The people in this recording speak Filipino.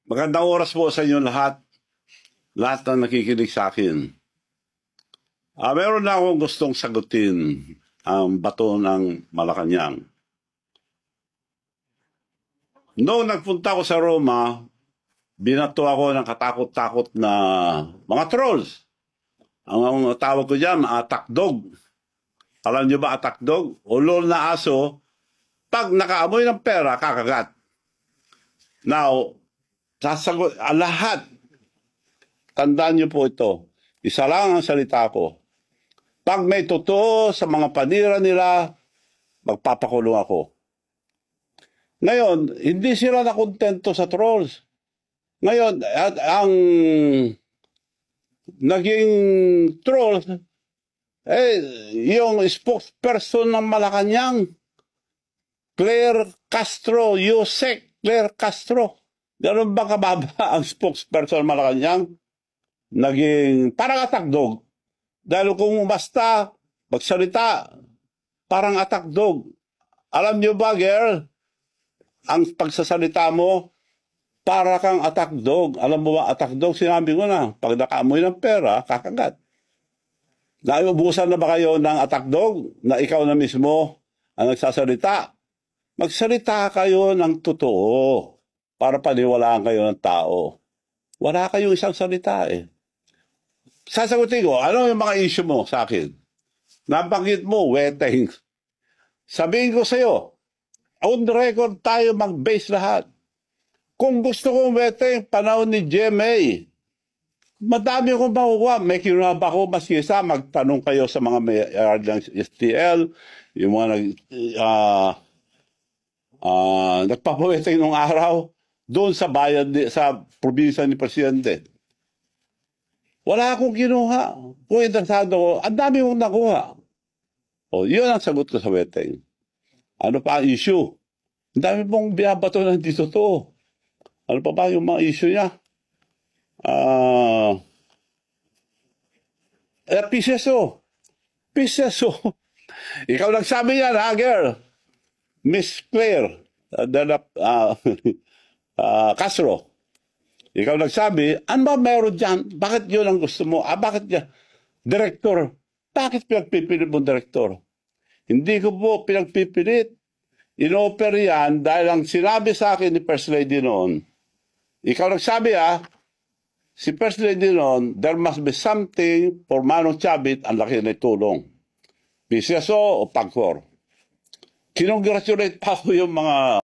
Magandang oras po sa inyo lahat na nakikinig sa akin. Meron na akong gustong sagutin ang bato ng Malacanang. Noong nagpunta ko sa Roma, binato ako ng katakot-takot na mga trolls. Ang tawag ko dyan, attack dog. Alam niyo ba attack dog? Ulol na aso, pag nakaamoy ng pera, kakagat. Now, sasagot, lahat, tandaan niyo po ito, isa lang ang salita ko. Pag may totoo sa mga panira nila, magpapakulong ako. Ngayon, hindi sila nakontento sa trolls. Ngayon, ang naging trolls, yung spokesperson ng Malacanang, Claire Castro, Yusek Claire Castro. Ganun ba kababa ang spokesperson ng Malacanang? Naging parang attack dog. Dahil kung basta magsalita, parang attack dog. Alam nyo ba, girl, ang pagsasalita mo, para kang attack dog. Alam mo ba, attack dog, sinabi ko na, pag nakaamoy ng pera, kakagat. Naiubusan na ba kayo ng attack dog na ikaw na mismo ang nagsasalita? Magsalita kayo ng totoo para paniwalaan kayo ng tao. Wala kayong isang salita eh. Sasagutin ko, ano yung mga issue mo sa akin? Nabanggit mo, weteng. Sabihin ko sa'yo, on record tayo mag-base lahat. Kung gusto kong weteng, panahon ni GMA, madami akong makukuha. May kinuha ba ako masisa, magtanong kayo sa mga may ng STL, yung mga nagpapaweteng nung araw, doon sa bayan, sa probinsya ni Presidente. Wala akong kinuha. Kung interesado ko, ang dami mong nakuha. O, yun ang sagot ko sa weteng. Ano pa ang issue? Ang dami mong binabato na hindi totoo. Ano pa ba yung mga issue niya? PCSO. PCSO. Ikaw nagsabi yan, ha, girl? Miss Claire Castro. Ikaw nagsabi, ano ba meron dyan? Bakit yun ang gusto mo? Bakit yan? Direktor. Bakit pinagpipilit mo direktor? Hindi ko po pinagpipilit. In-offer yan dahil ang sinabi sa akin ni First Lady noon, ikaw nagsabi si First Lady noon, there must be something for Manong Chavit, ang laki na tulong. PCSO o PAGCOR. Kinongratulate pa ko yung mga